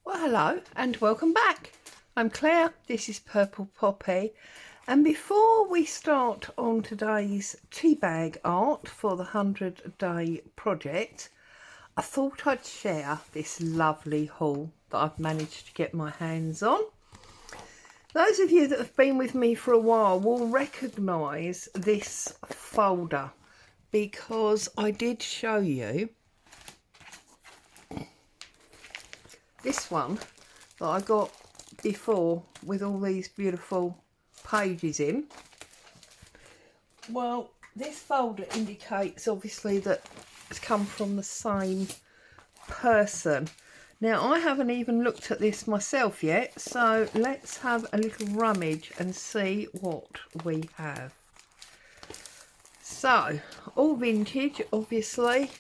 Well, hello and welcome back. I'm Claire, this is Purple Poppy, and before we start on today's tea bag art for the 100-day project, I thought I'd share this lovely haul that I've managed to get my hands on. Those of you that have been with me for a while will recognise this folder because I did show you this one that I got before with all these beautiful pages in. Well, this folder indicates obviously that it's come from the same person. Now, I haven't even looked at this myself yet, so let's have a little rummage and see what we have. So, all vintage, obviously.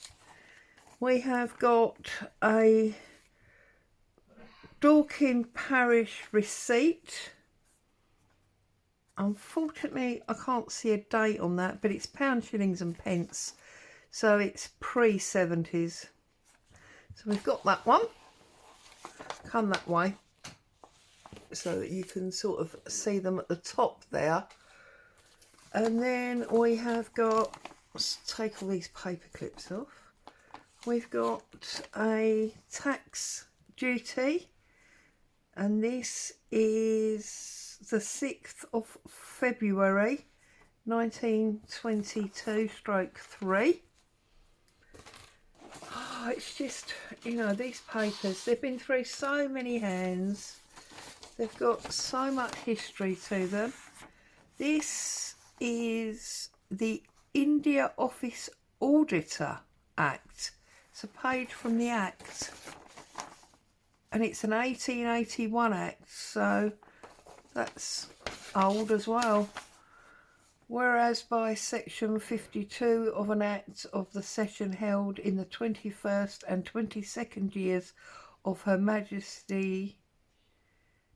We have got a Dorking Parish receipt. Unfortunately, I can't see a date on that, but it's pounds, shillings and pence, so it's pre-70s. So we've got that one. Come that way so that you can sort of see them at the top there. And then we have got, let's take all these paper clips off. We've got a tax duty, and this is the 6th of February 1922/3. Oh, it's just, you know, these papers, they've been through so many hands, they've got so much history to them. This is the India Office Auditor Act. It's a page from the Act, and it's an 1881 Act, so that's old as well. Whereas by section 52 of an Act of the session held in the 21st and 22nd years of Her Majesty,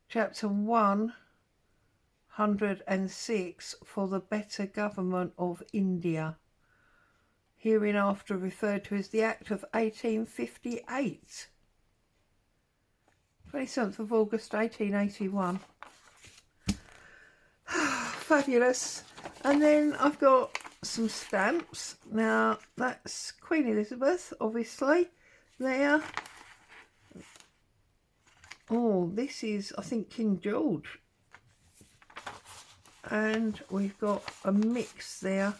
chapter 106, for the better government of India, hereinafter referred to as the Act of 1858. 27th of August 1881. Fabulous. And then I've got some stamps. Now that's Queen Elizabeth, obviously, there. Oh, this is, I think, King George. And we've got a mix there,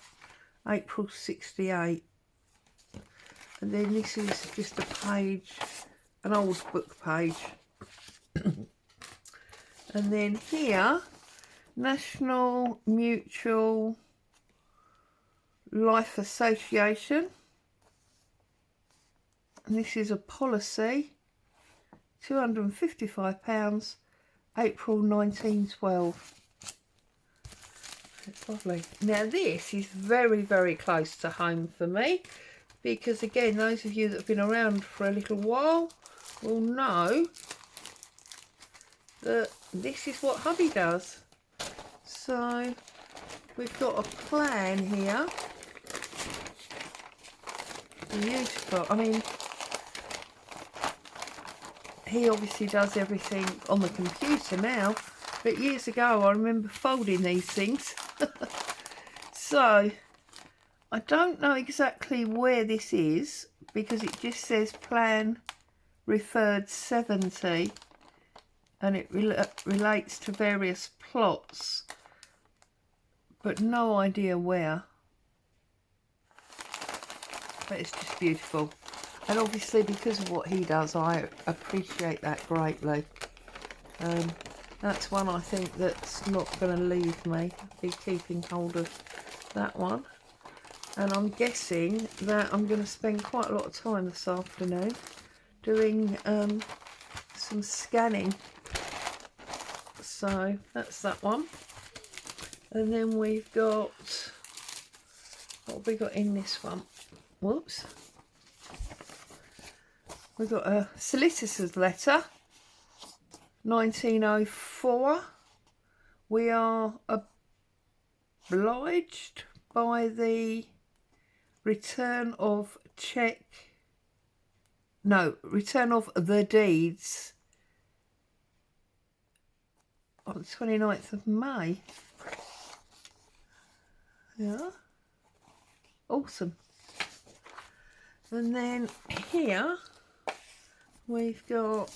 April 68. And then this is just a page, an old book page. And then here, National Mutual Life Association, and this is a policy, £255, April 1912. It's lovely. Now this is very, very close to home for me, because again, those of you that have been around for a little while will know that this is what hubby does. So we've got a plan here. Beautiful. I mean, he obviously does everything on the computer now, but years ago I remember folding these things. So I don't know exactly where this is, because it just says plan referred 70, and it relates to various plots, but no idea where. But it's just beautiful, and obviously because of what he does, I appreciate that greatly. That's one I think that's not going to leave me. I'll be keeping hold of that one, and I'm guessing that I'm going to spend quite a lot of time this afternoon doing some scanning. So that's that one. And then we've got, what have we got in this one? Whoops. We've got a solicitor's letter, 1904. We are obliged by the return of the deeds on the 29th of May. Yeah, awesome. And then here we've got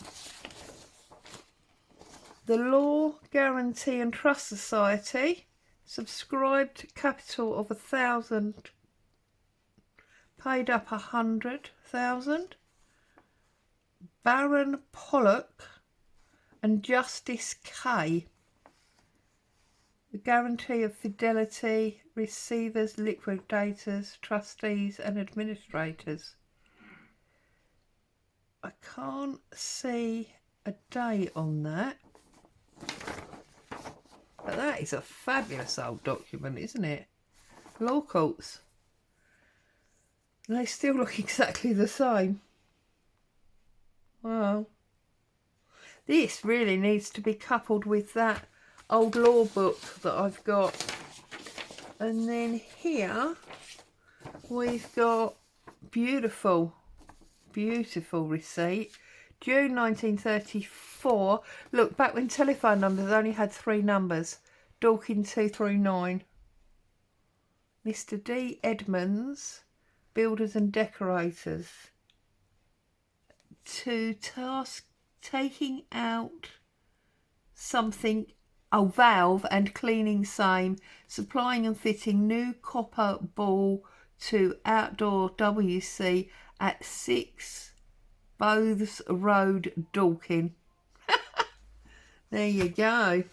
the Law Guarantee and Trust Society, subscribed capital of 1,000, paid up 100,000. Baron Pollock and Justice K. The guarantee of fidelity, receivers, liquidators, trustees and administrators. I can't see a date on that. But that is a fabulous old document, isn't it? Law courts. They still look exactly the same. Wow. This really needs to be coupled with that old law book that I've got. And then here we've got beautiful, beautiful receipt. June 1934. Look, back when telephone numbers only had 3 numbers. Dorking 239. Mr. D. Edmonds, Builders and Decorators. To task taking out something, valve and cleaning same, supplying and fitting new copper ball to outdoor WC at 6 Bothes Road, Dorking. There you go.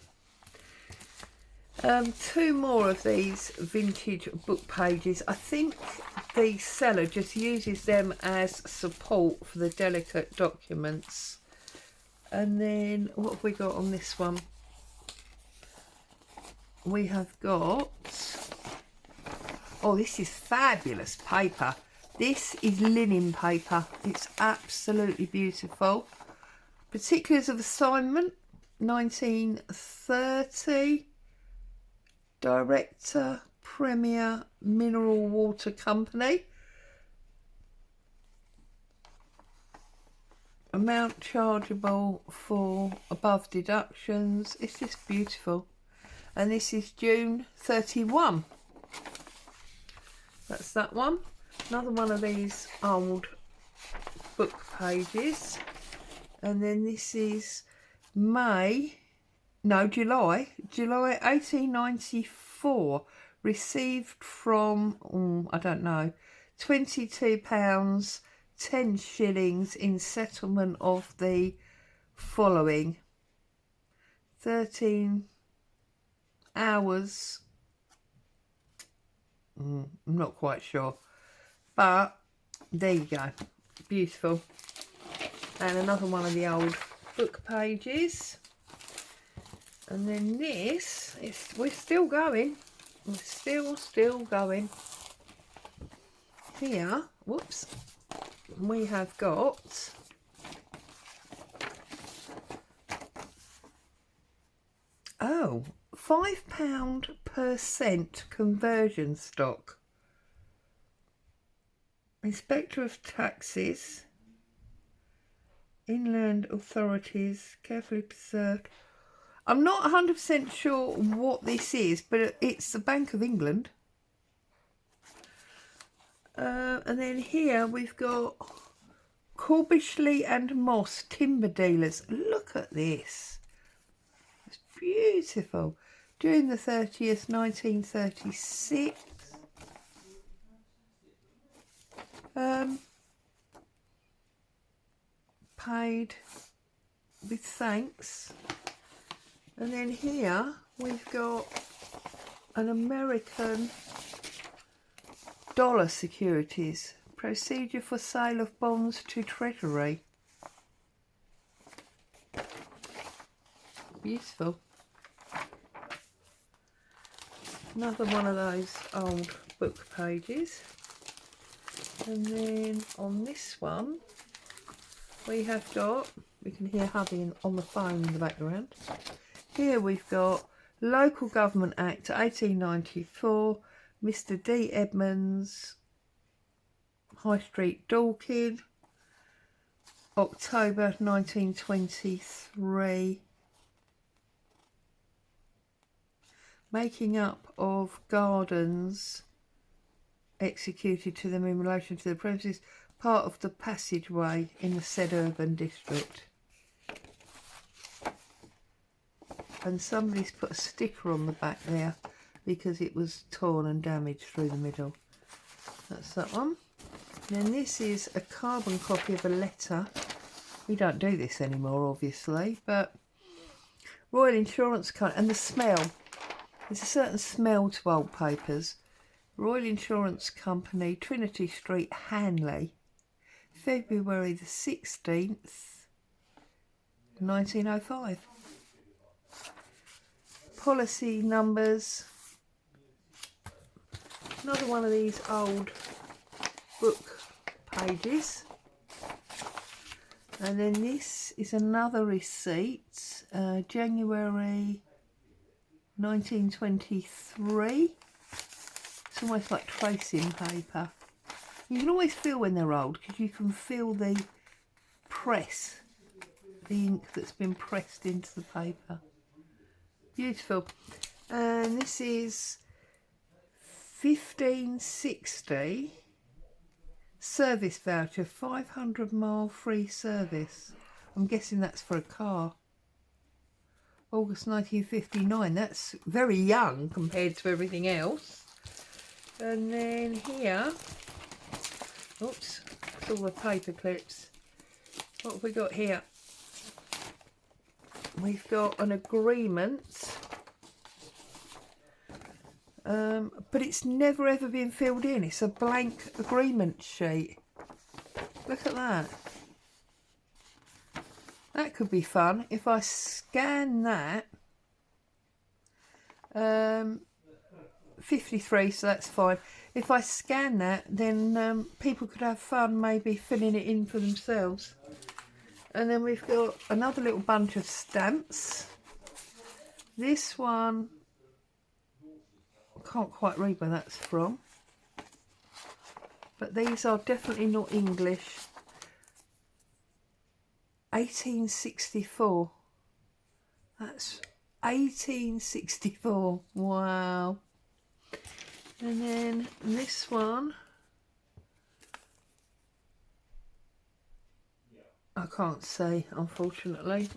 2 more of these vintage book pages. I think the seller just uses them as support for the delicate documents. And then what have we got on this one? We have got, oh, this is fabulous paper. This is linen paper. It's absolutely beautiful. Particulars of assignment, 1930. Director, Premier Mineral Water Company. Amount chargeable for above deductions. It's just beautiful. And this is June 31. That's that one. Another one of these old book pages. And then this is July 1894. Received from, I don't know, £22, 10 shillings in settlement of the following. 13 hours. I'm not quite sure. But there you go. Beautiful. And another one of the old book pages. And then this is, we're still going. We're still going. Here, whoops, we have got £5% conversion stock. Inspector of Taxes, Inland Authorities, carefully preserved. I'm not 100% sure what this is, but it's the Bank of England. And then here we've got Corbishley and Moss Timber Dealers. Look at this. It's beautiful. June the 30th, 1936. Paid with thanks. And then here we've got an American dollar securities. Procedure for sale of bonds to Treasury. Beautiful. Another one of those old book pages. And then on this one we have got, we can hear hubby on the phone in the background. Here we've got Local Government Act 1894, Mr. D. Edmonds, High Street, Dorking, October 1923. making up of gardens executed to them in relation to the premises, part of the passageway in the said urban district. And somebody's put a sticker on the back there because it was torn and damaged through the middle. That's that one. And then this is a carbon copy of a letter. We don't do this anymore, obviously, but Royal Insurance Company, and the smell. There's a certain smell to old papers. Royal Insurance Company, Trinity Street, Hanley, February the 16th, 1905. Policy numbers. Another one of these old book pages. And then this is another receipt, January 1923. It's almost like tracing paper. You can always feel when they're old because you can feel the press, the ink that's been pressed into the paper. Beautiful. And this is 1560 service voucher, 500-mile free service. I'm guessing that's for a car. August 1959. That's very young compared to everything else. And then here, oops, it's all the paper clips. What have we got here? We've got an agreement, but it's never ever been filled in. It's a blank agreement sheet. Look at that. That could be fun. If I scan that, 53, so that's fine. If I scan that, then people could have fun maybe filling it in for themselves. And then we've got another little bunch of stamps. This one, I can't quite read where that's from. But these are definitely not English. 1864. That's 1864. Wow. And then this one, I can't say, unfortunately.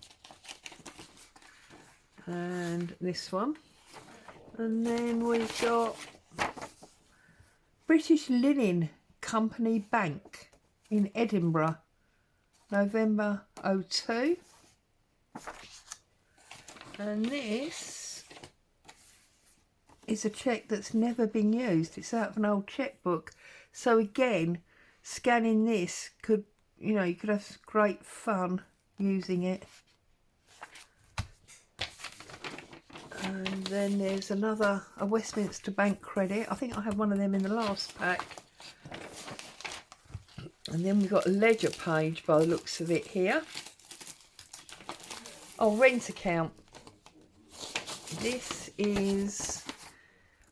And this one. And then we've got British Linen Company Bank in Edinburgh, November 02. And this is a cheque that's never been used. It's out of an old chequebook. So again, scanning this could, you know, you could have great fun using it. And then there's another, a Westminster Bank credit. I think I had one of them in the last pack. And then we've got a ledger page by the looks of it here. Oh, rent account. This is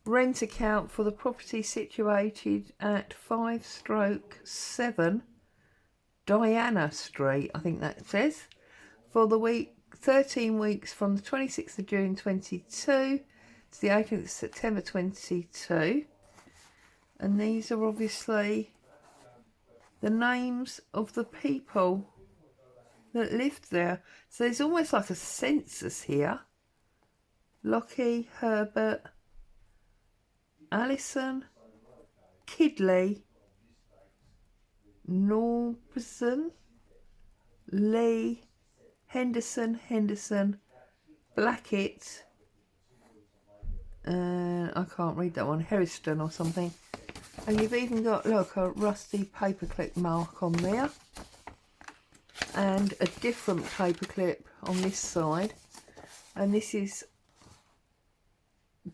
rent account for the property situated at 5/7 Diana Street, I think that says, for the week 13 weeks from the 26th of June 22 to the 18th of September 22. And these are obviously the names of the people that lived there. So there's almost like a census here. Lockie, Herbert, Alison, Kidley, Norbson, Lee, Henderson, Blackett, I can't read that one, Harriston or something. And you've even got, look, a rusty paperclip mark on there. And a different paperclip on this side. And this is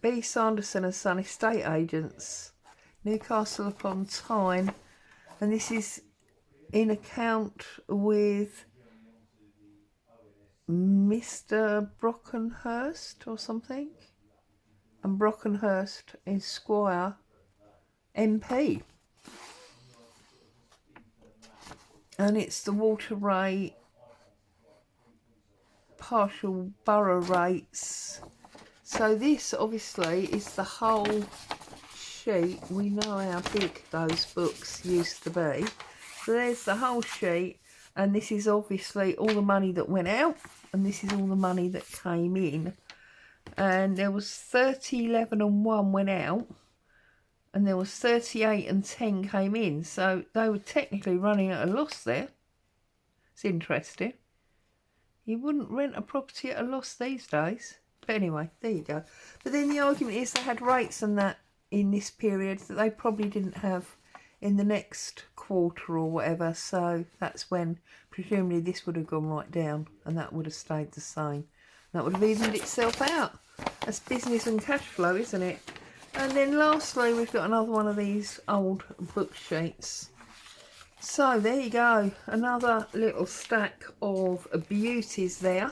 B. Sanderson and Son Estate Agents, Newcastle upon Tyne. And this is in account with Mr. Brockenhurst or something. And Brockenhurst is Squire MP. And it's the water rate, partial borough rates, So this obviously is the whole sheet. We know how big those books used to be. So there's the whole sheet, and this is obviously all the money that went out, and this is all the money that came in. And there was 30, 11 and 1 went out, and there was 38 and 10 came in. So they were technically running at a loss there. It's interesting. You wouldn't rent a property at a loss these days. But anyway, there you go. But then the argument is they had rates and that in this period that they probably didn't have in the next quarter or whatever. So that's when presumably this would have gone right down and that would have stayed the same. That would have evened itself out. That's business and cash flow, isn't it? And then lastly, we've got another one of these old book sheets. So there you go, another little stack of beauties there.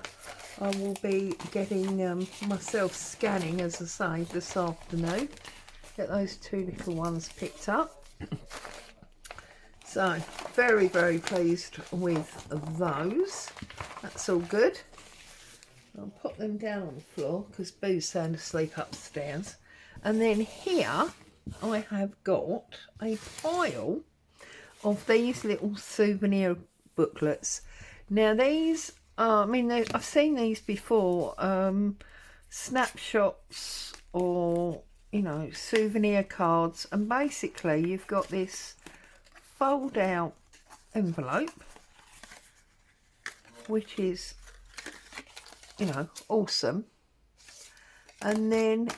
I will be getting myself scanning, as I say, this afternoon. Get those two little ones picked up. So very, very pleased with those. That's all good. I'll put them down on the floor because Boo's sound asleep upstairs. And then here I have got a pile of these little souvenir booklets. Now these are, I mean, I've seen these before, snapshots or, you know, souvenir cards. And basically you've got this fold out envelope, which is, you know, awesome. And then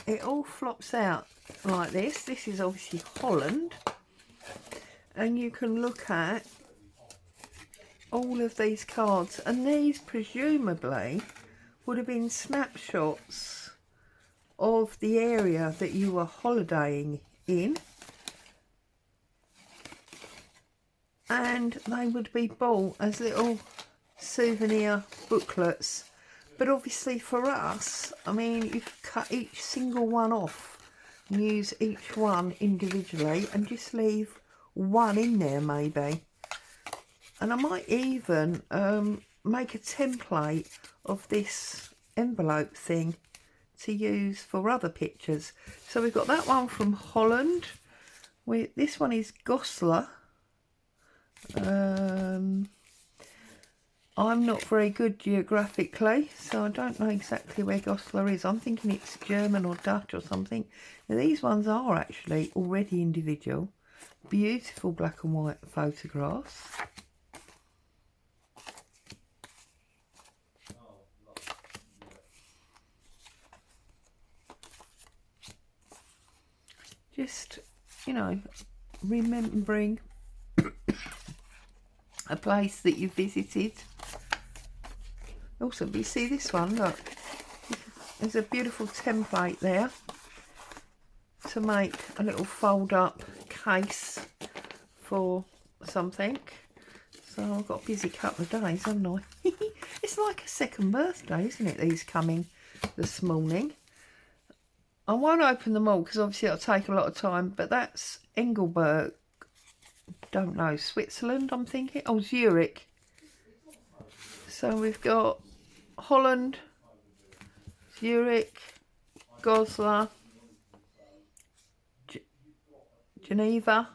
it all flops out like this. This is obviously Holland. And you can look at all of these cards. And these presumably would have been snapshots of the area that you were holidaying in. And they would be bought as little souvenir booklets. But obviously for us, I mean, you could cut each single one off and use each one individually and just leave one in there maybe. And I might even make a template of this envelope thing to use for other pictures. So we've got that one from Holland. This one is Goslar. I'm not very good geographically, so I don't know exactly where Goslar is. I'm thinking it's German or Dutch or something. Now these ones are actually already individual. Beautiful black and white photographs. Just, you know, remembering a place that you visited. Also, you see this one, look, there's a beautiful template there to make a little fold up case for something. So I've got a busy couple of days, haven't I? It's like a second birthday, isn't it, these coming this morning. I won't open them all because obviously it'll take a lot of time, but that's Engelberg, don't know, Switzerland I'm thinking, oh, Zurich. So we've got Holland, Zurich, Goslar, Geneva.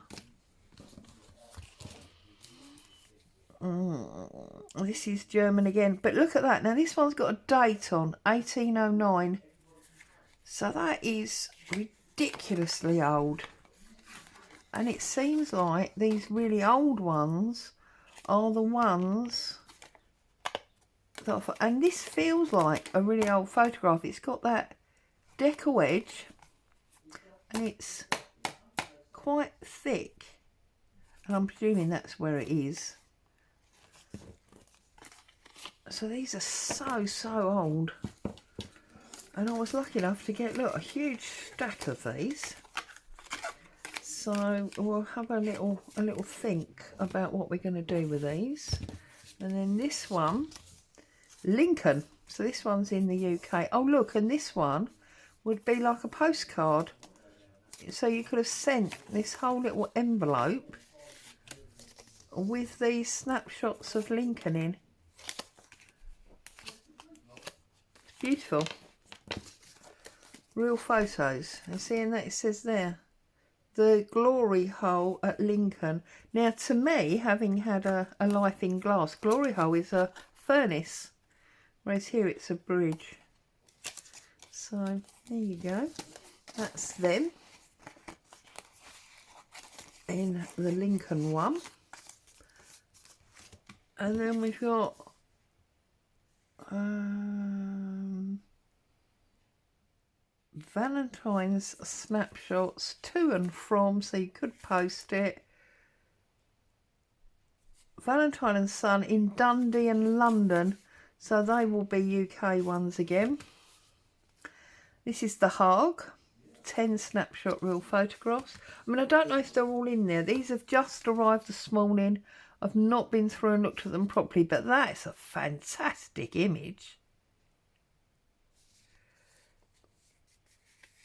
This is German again, but look at that. Now this one's got a date on, 1809. So that is ridiculously old. And it seems like these really old ones are the ones that are, and this feels like a really old photograph. It's got that deco edge and it's quite thick. And I'm presuming that's where it is. So these are so old. And I was lucky enough to get, look, a huge stack of these. So we'll have a little think about what we're going to do with these. And then this one, Lincoln. So this one's in the UK. Oh look, and this one would be like a postcard. So you could have sent this whole little envelope with these snapshots of Lincoln in. It's beautiful. real photos. And seeing that it says there, the glory hole at Lincoln. Now to me, having had a life in glass, glory hole is a furnace, whereas here it's a bridge. So there you go, that's them in the Lincoln one. And then we've got Valentine's snapshots to and from, so you could post it. Valentine and Son in Dundee and London, so they will be UK ones again. This is The Hague, 10 snapshot real photographs. I mean, I don't know if they're all in there. These have just arrived this morning. I've not been through and looked at them properly, but that's a fantastic image.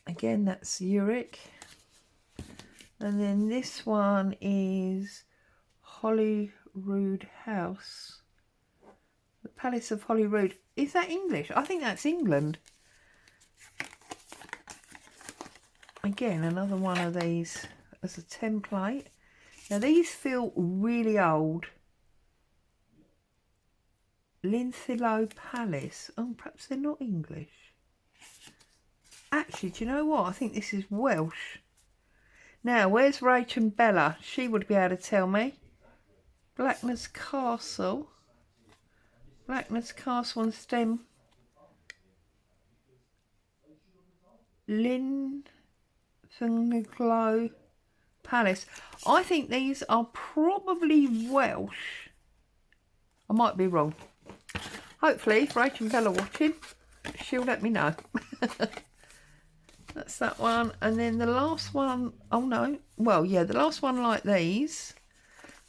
Again, that's Zurich. And then this one is Holyrood House. The Palace of Holyrood. Is that English? I think that's England. Again, another one of these as a template. Now these feel really old. Linthillow Palace. Oh, perhaps they're not English. Actually, do you know what? I think this is Welsh. Now, where's Rach and Bella? She would be able to tell me. Blackness Castle. Blackness Castle on stem. Linthillow Palace. I think these are probably Welsh. I might be wrong. Hopefully, if Rach and Bella are watching, she'll let me know. That's that one. And then the last one, oh no, well, yeah, the last one like these.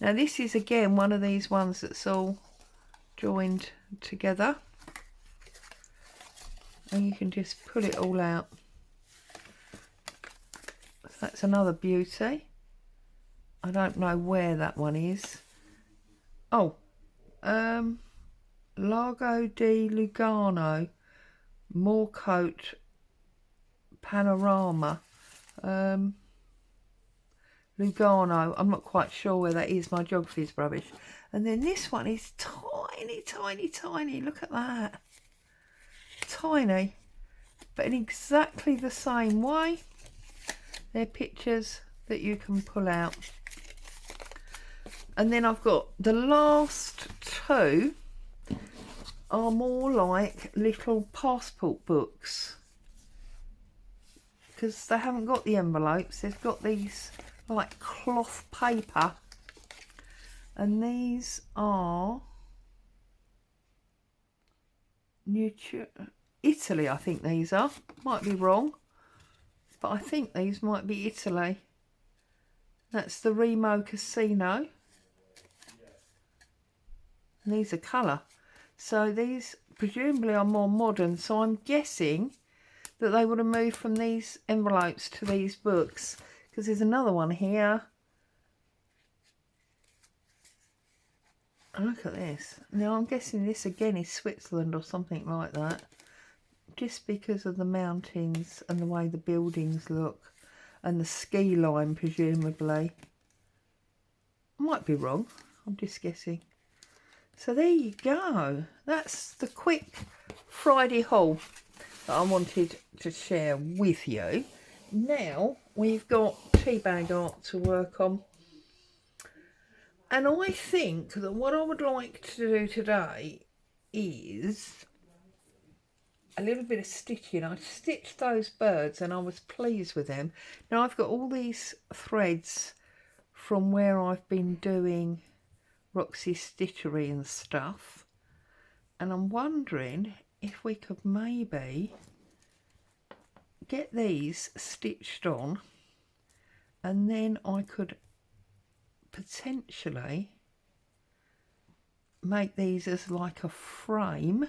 Now this is again one of these ones that's all joined together. And you can just pull it all out. That's another beauty. I don't know where that one is. Oh, Lago di Lugano, Moorcote Panorama. Lugano, I'm not quite sure where that is, my geography is rubbish. And then this one is tiny, tiny, tiny, look at that. Tiny, but in exactly the same way. They're pictures that you can pull out. And then I've got the last two are more like little passport books, because they haven't got the envelopes, they've got these like cloth paper, and these are Italy, I think these are, might be wrong, but I think these might be Italy. That's the Remo Casino, and these are colour, so these presumably are more modern, so I'm guessing that they would have moved from these envelopes to these books, because there's another one here. And look at this. Now I'm guessing this again is Switzerland or something like that, just because of the mountains and the way the buildings look, and the ski line presumably. I might be wrong, I'm just guessing. So there you go. That's the quick Friday haul that I wanted to share with you. Now we've got tea bag art to work on, and I think that what I would like to do today is a little bit of stitching. I stitched those birds and I was pleased with them. Now I've got all these threads from where I've been doing Roxy's stitchery and stuff, and I'm wondering if we could maybe get these stitched on, and then I could potentially make these as like a frame,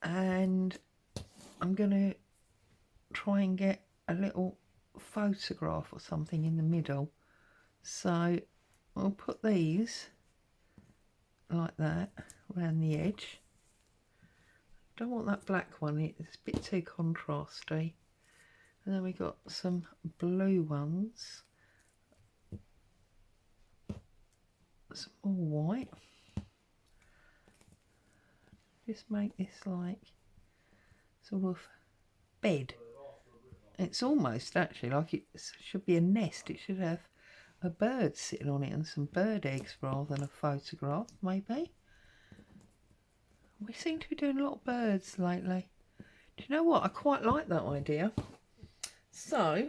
and I'm going to try and get a little photograph or something in the middle. So I'll put these like that around the edge. don't want that black one, it's a bit too contrasty. And then we got some blue ones, some more white. Just make this like sort of bed. It's almost actually like it should be a nest. It should have a bird sitting on it and some bird eggs rather than a photograph, maybe. We seem to be doing a lot of birds lately. Do you know what? I quite like that idea. So,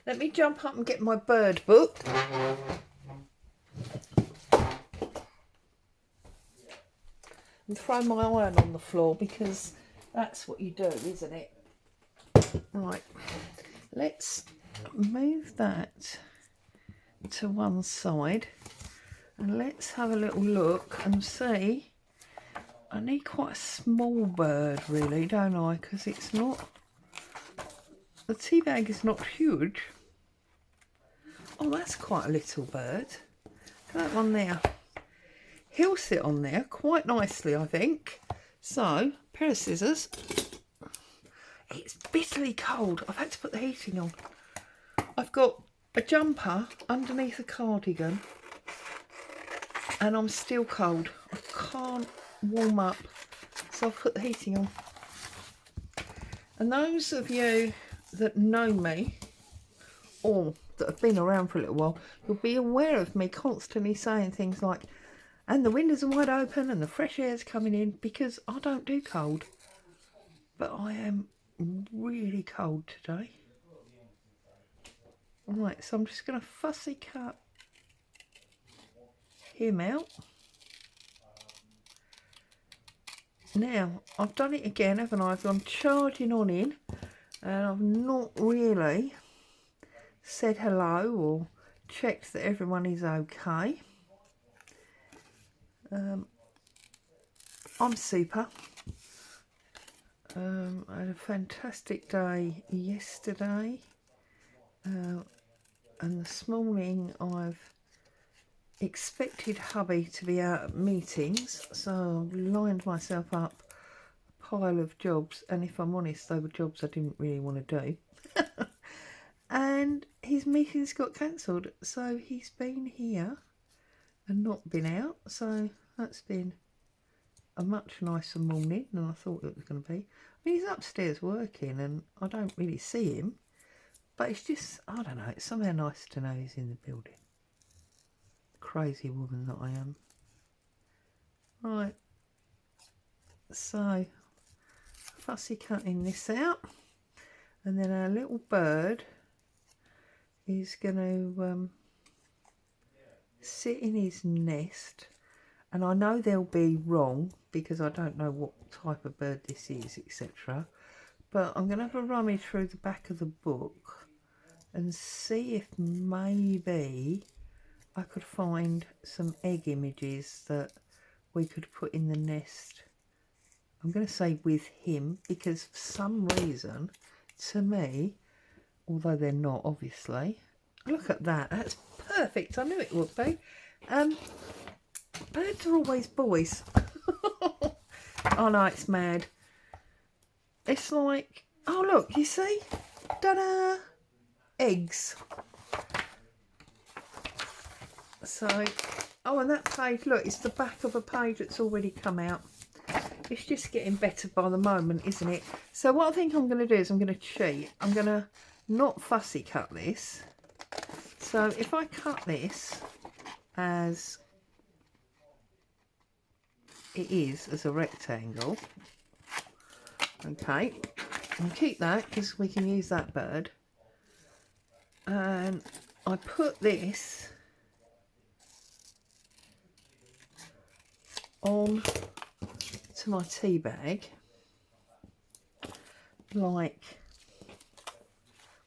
let me jump up and get my bird book. And throw my iron on the floor because that's what you do, isn't it? Right, let's move that to one side and let's have a little look and see. I need quite a small bird really, don't I? Because it's not, the tea bag is not huge. Oh, that's quite a little bird. Look at that one there. He'll sit on there quite nicely, I think. So, pair of scissors. It's bitterly cold. I've had to put the heating on. I've got a jumper underneath a cardigan and I'm still cold. I can't warm up, so I've put the heating on. And those of you that know me or that have been around for a little while, you'll be aware of me constantly saying things like, and the windows are wide open and the fresh air's coming in, because I don't do cold. But I am really cold today. Right, so I'm just going to fussy cut him out. Now, I've done it again, haven't I? I'm charging on in and I've not really said hello or checked that everyone is okay. I'm super. I had a fantastic day yesterday, and this morning I've expected hubby to be out at meetings, so I've lined myself up a pile of jobs, and if I'm honest, they were jobs I didn't really want to do. And his meetings got cancelled, so he's been here and not been out, so that's been a much nicer morning than I thought it was going to be. I mean, he's upstairs working and I don't really see him, but it's just, I don't know, it's somehow nice to know he's in the building. Crazy woman that I am. Right, so fussy cutting this out, and then our little bird is going to sit in his nest. And I know they'll be wrong because I don't know what type of bird this is, etc. But I'm going to have a rummage through the back of the book and see if maybe I could find some egg images that we could put in the nest. I'm going to say with him, because for some reason, to me, although they're not obviously, look at that, that's perfect. I knew it would be. Birds are always boys. Oh no, it's mad. It's like, oh look, you see? Ta-da! Eggs. So, oh, and that page, look, it's the back of a page that's already come out. It's just getting better by the moment, isn't it? So what I think I'm going to do is I'm going to cheat. I'm going to not fussy cut this. So if I cut this as it is, as a rectangle, okay, and keep that because we can use that bird, and I put this on to my tea bag, like,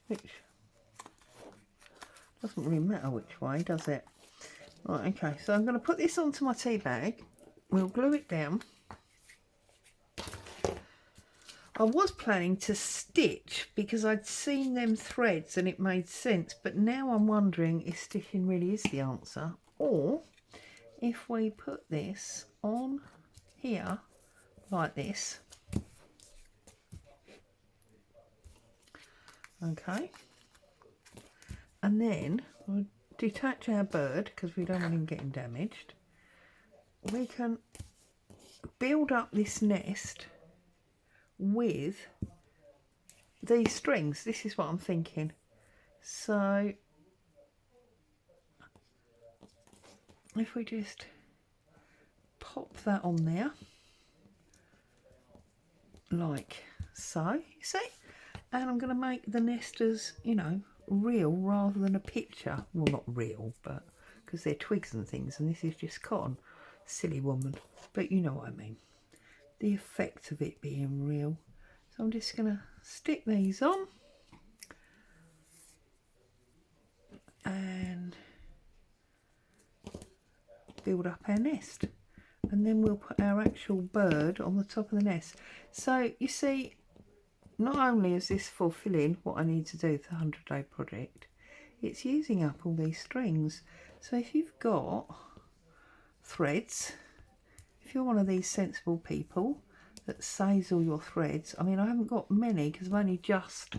which doesn't really matter which way, does it? Right, okay, so I'm going to put this onto my tea bag. We'll glue it down. I was planning to stitch because I'd seen them threads and it made sense, but now I'm wondering if stitching really is the answer, or if we put this on here like this, Okay. And then we'll detach our bird because we don't want him getting damaged. We can build up this nest with these strings. This is what I'm thinking. So if we just pop that on there like so, you see, and I'm going to make the nest as, you know, real rather than a picture. Well, not real, but because they're twigs and things, and this is just cotton. Silly woman, but you know what I mean, the effect of it being real. So I'm just going to stick these on and build up our nest, and then we'll put our actual bird on the top of the nest. So you see, not only is this fulfilling what I need to do for the 100-day project, it's using up all these strings. So if you've got threads, if you're one of these sensible people that saves all your threads, I mean, I haven't got many because I've only just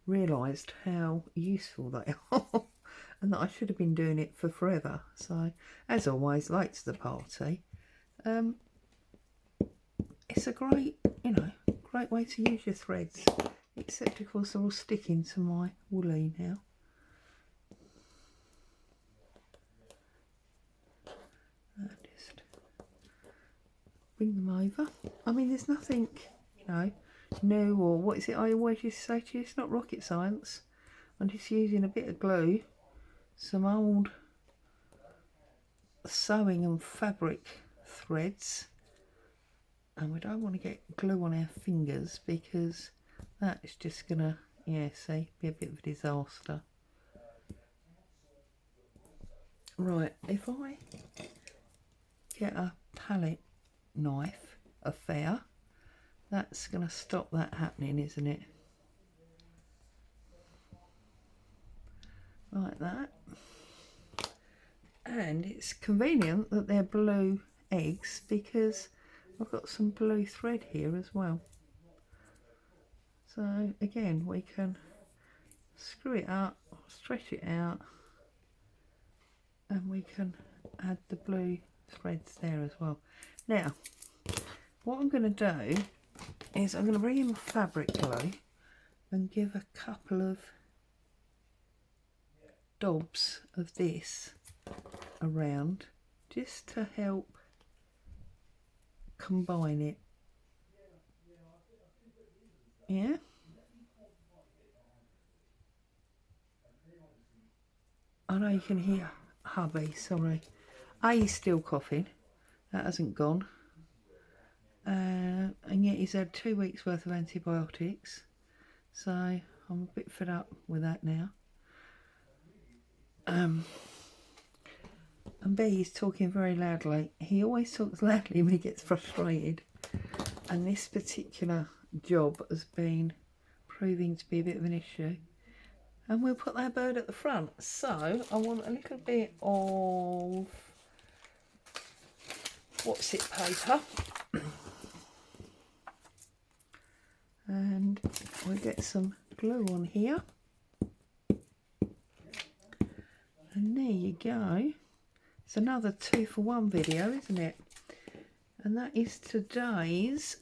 realised how useful they are and that I should have been doing it for forever. So, as always, late to the party. It's a great, you know, great way to use your threads, except of course they're all sticking to my woolly now. Just bring them over. I mean, there's nothing, you know, new, or what is it I always used to say to you, it's not rocket science. I'm just using a bit of glue, some old sewing and fabric threads, and we don't want to get glue on our fingers because that is just gonna, yeah, see, be a bit of a disaster. Right, if I get a palette knife affair, that's gonna stop that happening, isn't it? Like that. And it's convenient that they're blue eggs because I've got some blue thread here as well. So again, we can screw it up, stretch it out, and we can add the blue threads there as well. Now, what I'm going to do is I'm going to bring in my fabric glue and give a couple of dobs of this around just to help combine it. Yeah. I know you can hear hubby, sorry. He's still coughing, that hasn't gone. And yet he's had 2 weeks worth of antibiotics, so I'm a bit fed up with that now. And B, he's talking very loudly. He always talks loudly when he gets frustrated, and this particular job has been proving to be a bit of an issue. And we'll put that bird at the front. So I want a little bit of, what's it, paper. And we'll get some glue on here. And there you go. It's another 2-for-1 video, isn't it? And that is today's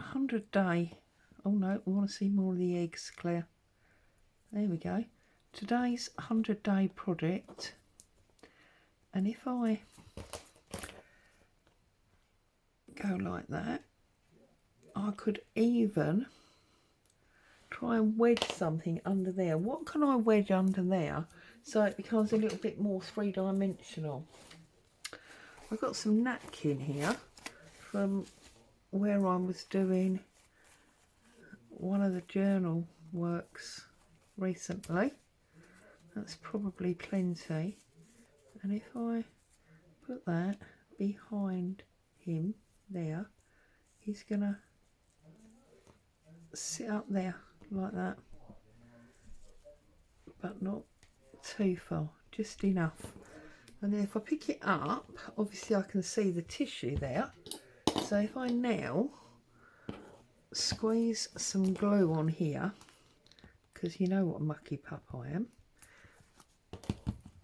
100-day. Oh no, we want to see more of the eggs, Claire. There we go. Today's 100-day project. And if I go like that, I could even try and wedge something under there. What can I wedge under there so it becomes a little bit more three-dimensional? I've got some napkin here from where I was doing one of the journal works recently. That's probably plenty. And if I put that behind him there, he's gonna sit up there like that, but not too far, just enough. And then if I pick it up, obviously I can see the tissue there. So if I now squeeze some glue on here, because you know what a mucky pup I am.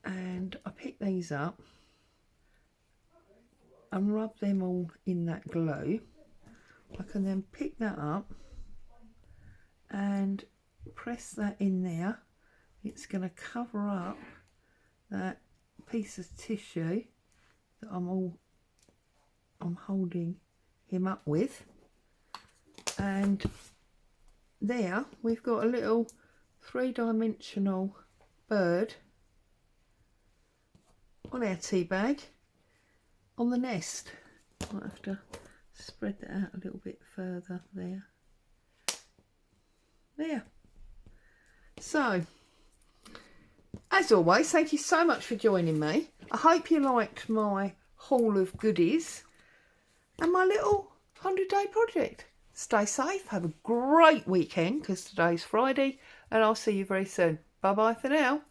And I pick these up and rub them all in that glue. I can then pick that up and press that in there. It's going to cover up that piece of tissue that I'm holding him up with. And there we've got a little 3-dimensional bird on our tea bag on the nest. Might have to spread that out a little bit further there. There. So, as always, thank you so much for joining me. I hope you liked my haul of goodies and my little 100-day project. Stay safe, have a great weekend, because today's Friday, and I'll see you very soon. Bye bye for now.